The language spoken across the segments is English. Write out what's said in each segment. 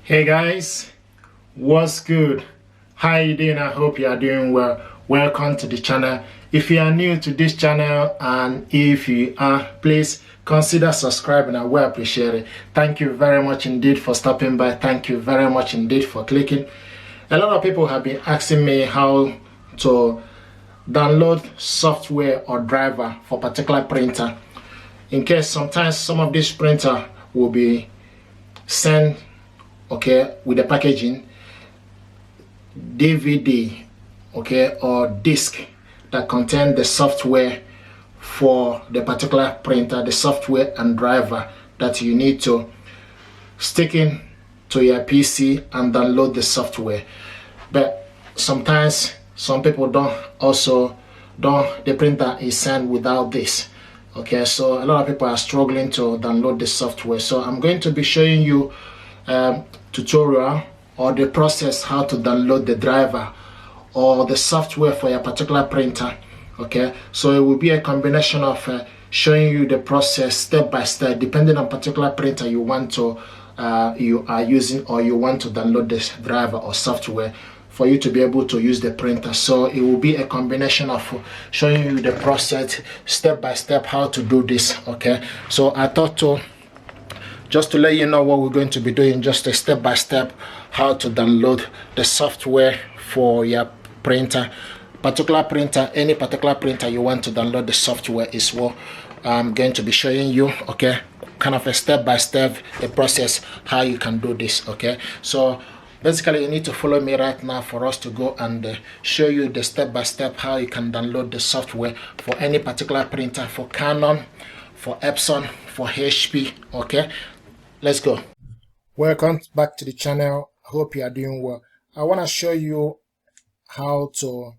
Hey guys, what's good? How you doing? I hope you are doing well. Welcome to the channel. If you are new to this channel and if you are, please consider subscribing. I will appreciate it. Thank you very much indeed for stopping by. Thank you very much indeed for clicking. A lot of people have been asking me how to download software or driver for particular printer. In case sometimes some of this printer will be sent with the packaging DVD or disc that contain the software for the particular printer, the software and driver that you need to stick in to your PC and download the software. But sometimes some people the printer is sent without this. So a lot of people are struggling to download the software. So I'm going to be showing you tutorial or the process how to download the driver or the software for your particular printer. So it will be a combination of showing you the process step by step, depending on particular printer you want to you are using, or you want to download this driver or software for you to be able to use the printer. So it will be a combination of showing you the process step by step how to do this. So I thought to just to let you know what we're going to be doing, just a step by step how to download the software for your printer, particular printer, any particular printer you want to download the software is what I'm going to be showing you. Kind of a step by step the process how you can do this. So basically you need to follow me right now for us to go and show you the step by step how you can download the software for any particular printer, for Canon, for Epson, for HP. Let's go. Welcome back to the channel. I hope you are doing well. I want to show you how to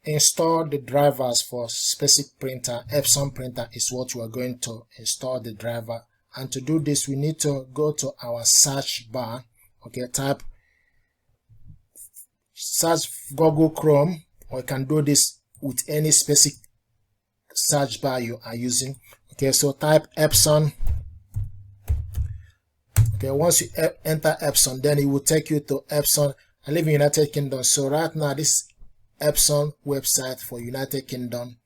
install the drivers for specific printer. Epson printer is what we are going to install the driver, and to do this we need to go to our search bar. Type search Google Chrome, or you can do this with any specific search bar you are using. So type Epson. Once you enter Epson, then it will take you to Epson. I live in United Kingdom, so right now this is Epson website for United Kingdom.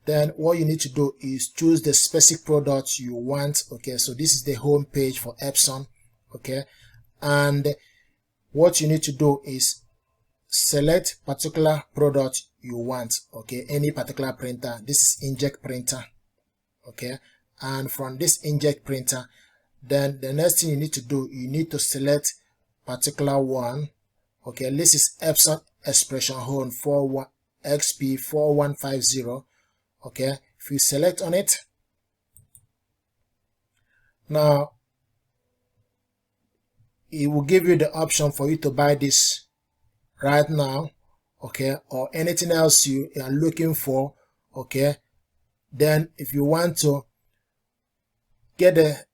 Then what you need to do is choose the specific product you want. So this is the home page for Epson. And what you need to do is select particular product you want. Any particular printer. This is inkjet printer. And from this inkjet printer, then the next thing you need to do, you need to select particular one. This is Epson Expression XP-4150. If you select on it, now it will give you the option for you to buy this right now, or anything else you are looking for. Then if you want to get the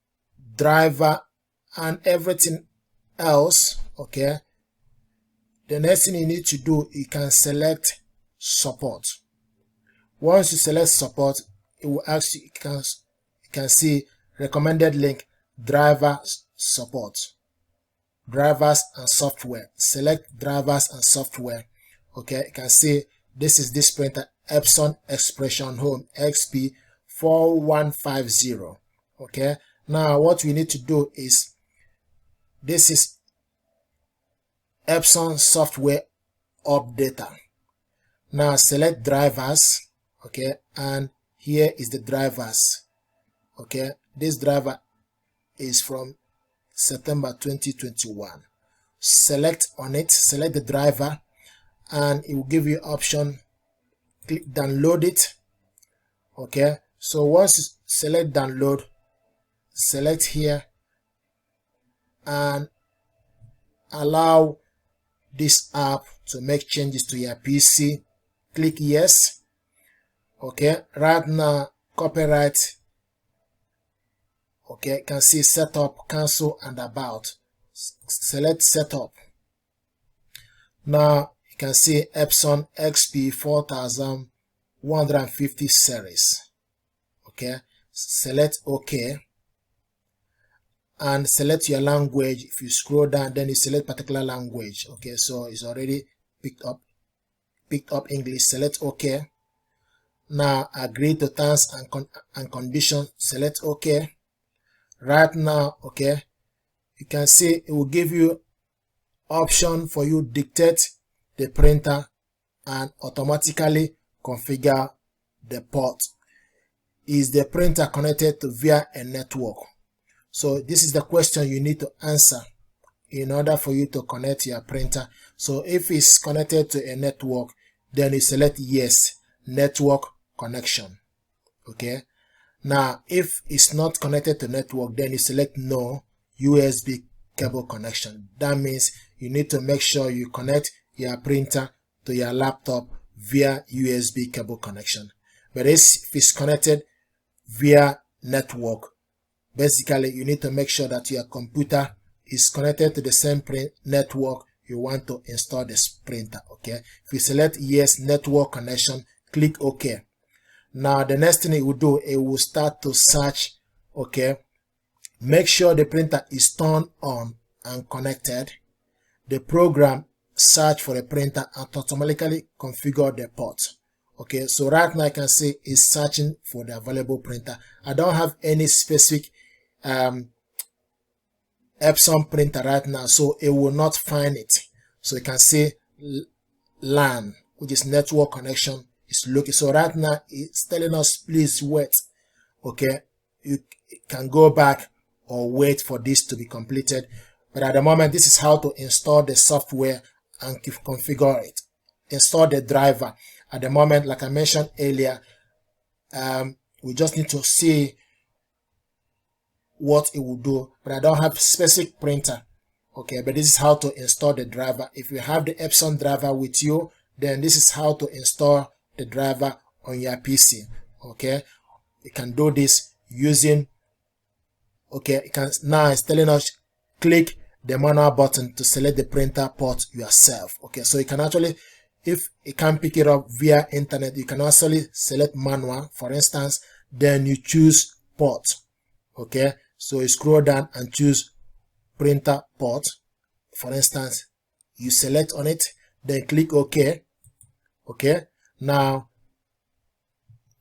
driver and everything else, the next thing you need to do, you can select support. Once you select support, it will ask you, you can see recommended link, driver support, drivers and software. Select drivers and software. You can see this is this printer, Epson Expression XP-4150. Now what we need to do is, this is Epson software updater. Now select drivers. And here is the drivers. This driver is from September 2021. Select on it, select the driver, and it will give you option, click download it. So once you select download, select here and allow this app to make changes to your PC. Click yes. Right now copyright. You can see setup, cancel, and about. Select setup. Now you can see Epson XP-4150 series. Select OK. and select your language. If you scroll down, then you select particular language. Okay, so it's already picked up English. Select OK. Now agree to terms and conditions. Select OK. Right now, okay, you can see it will give you option for you dictate the printer and automatically configure the port. Is the printer connected to via a network? So this is the question you need to answer in order for you to connect your printer. So if it's connected to a network, then you select yes, network connection. Okay. Now if it's not connected to network, then you select no, USB cable connection. That means you need to make sure you connect your printer to your laptop via USB cable connection. But if it's connected via network, basically you need to make sure that your computer is connected to the same network you want to install this printer. Okay, if you select yes, network connection, click OK. Now the next thing it will do, it will start to search. Okay, make sure the printer is turned on and connected. The program search for the printer and automatically configure the port. Okay, so right now I can see it's searching for the available printer. I don't have any specific Epson printer right now, so it will not find it. So you can see LAN, which is network connection, is looking. So right now it's telling us please wait. Okay, you can go back or wait for this to be completed. But at the moment, this is how to install the software and configure it. Install the driver. At the moment, like I mentioned earlier, we just need to see what it will do, but I don't have specific printer. Okay, but this is how to install the driver. If you have the Epson driver with you, then this is how to install the driver on your PC. Okay, you can do this using, okay, you can, now it's telling us click the manual button to select the printer port yourself. Okay, so you can actually, if you can't pick it up via internet, you can actually select manual, for instance, then you choose port. Okay, so you scroll down and choose printer port. For instance, you select on it, then click OK. Okay, now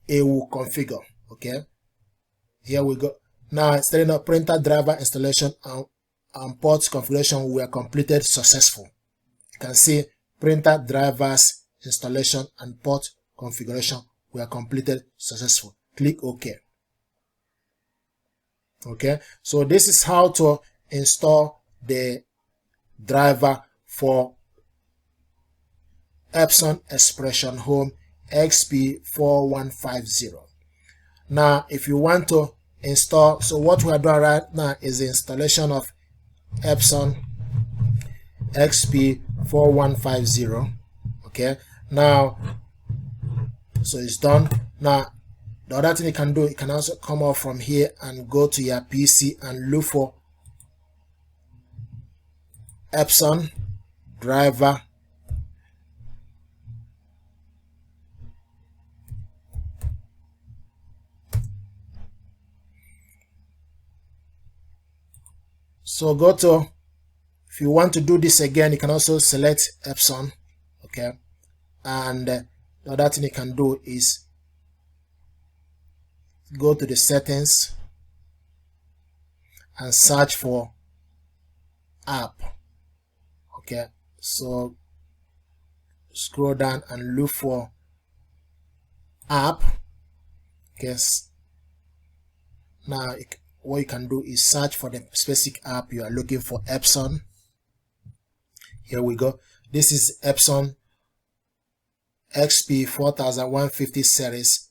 it will configure. Okay, here we go. Now it's telling us printer driver installation and port configuration were completed successful. You can see printer drivers installation and port configuration were completed successful. Click OK. Okay, so this is how to install the driver for Epson Expression Home XP-4150. Now if you want to install, so what we are doing right now is the installation of Epson XP-4150. Okay, now so it's done. Now the other thing you can do, you can also come out from here and go to your PC and look for Epson driver so go to, if you want to do this again, you can also select Epson. Okay, and the other thing you can do is go to the settings and search for app. Okay, so scroll down and look for app. Yes, now what you can do is search for the specific app you are looking for. Epson, here we go. This is Epson XP-4150 series,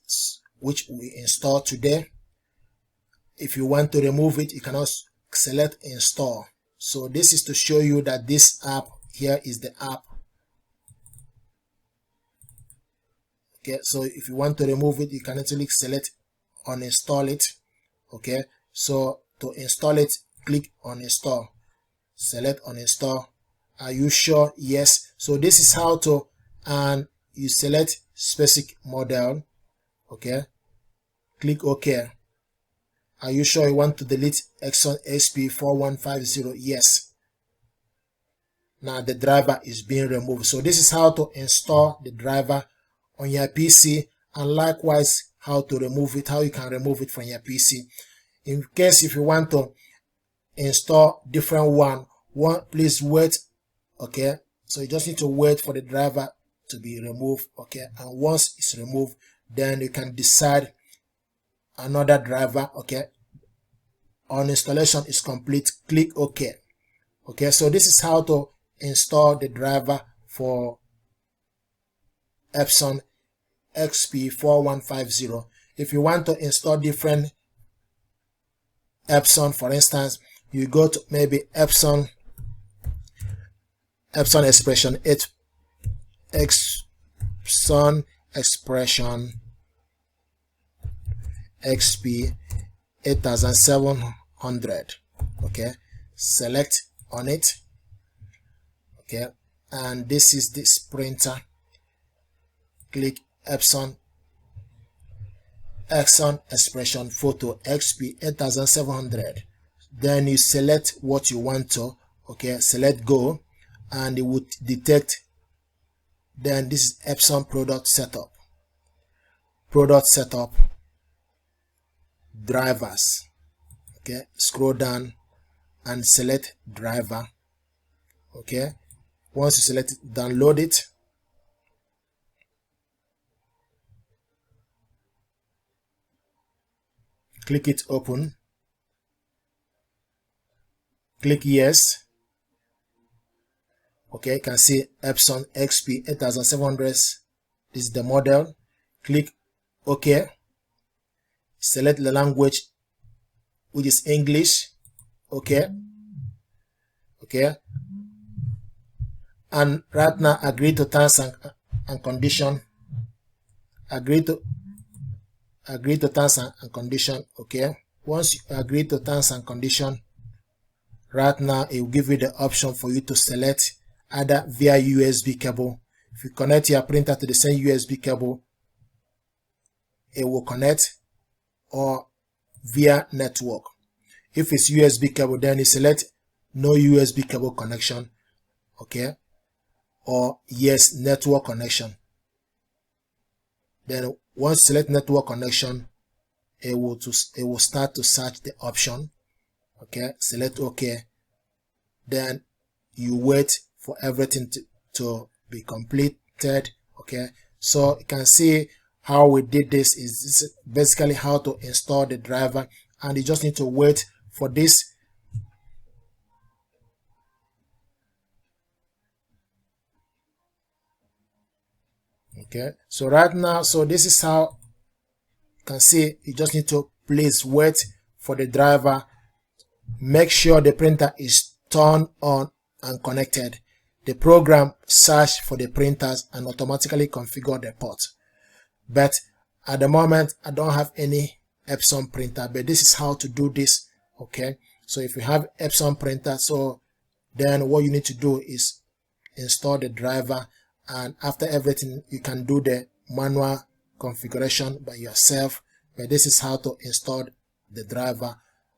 which we installed today. If you want to remove it, you can also select install. So this is to show you that this app here is the app. Okay, so if you want to remove it, you can actually select uninstall it. Okay, so to install it, click on install, select uninstall. Are you sure? Yes. So this is how to, and you select specific model. Okay, click OK, Are you sure you want to delete Epson XP-4150? Yes. Now the driver is being removed. So this is how to install the driver on your PC, and likewise how to remove it, how you can remove it from your PC. In case if you want to install different one, please wait. Okay, so you just need to wait for the driver to be removed. Okay, and once it's removed, then you can decide another driver. Okay, on installation is complete, click OK. Okay, so this is how to install the driver for Epson XP-4150. If you want to install different Epson, for instance, you go to maybe Epson Expression Epson Expression XP-8700. Okay, select on it. Okay, and this is this printer. Click Epson Expression Photo XP-8700. Then you select what you want to. Okay, select go, and it would detect. Then this is Epson product setup. Product setup, drivers. Okay, scroll down and select driver. Okay, once you select it, download it. Click it open. Click yes. Okay, you can see Epson XP-8700. This is the model. Click OK. Select the language, which is English. Okay. Okay. And right now, agree to terms and condition. Agree to terms and condition. Okay. Once you agree to terms and condition, right now it will give you the option for you to select either via USB cable. If you connect your printer to the same USB cable, it will connect, or via network. If it's USB cable, then you select no USB cable connection. Okay, or yes, network connection. Then once you select network connection, it will start to search the option. Okay, select OK. Then you wait for everything to be completed. Okay, so you can see how we did this. Is basically how to install the driver, and you just need to wait for this. Okay, so right now, so this is how you can see. You just need to please wait for the driver. Make sure the printer is turned on and connected. The program search for the printers and automatically configure the port. But at the moment, I don't have any Epson printer, but this is how to do this. Okay, so if you have Epson printer, so then what you need to do is install the driver, and after everything you can do the manual configuration by yourself. But this is how to install the driver,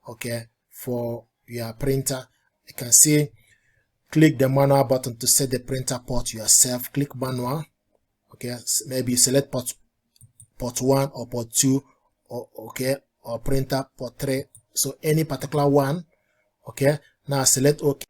okay, for your printer. You can see, click the manual button to set the printer port yourself. Click manual. Okay, maybe select port 1 or port 2, or okay, or printer port 3, so any particular one. Okay, now select OK.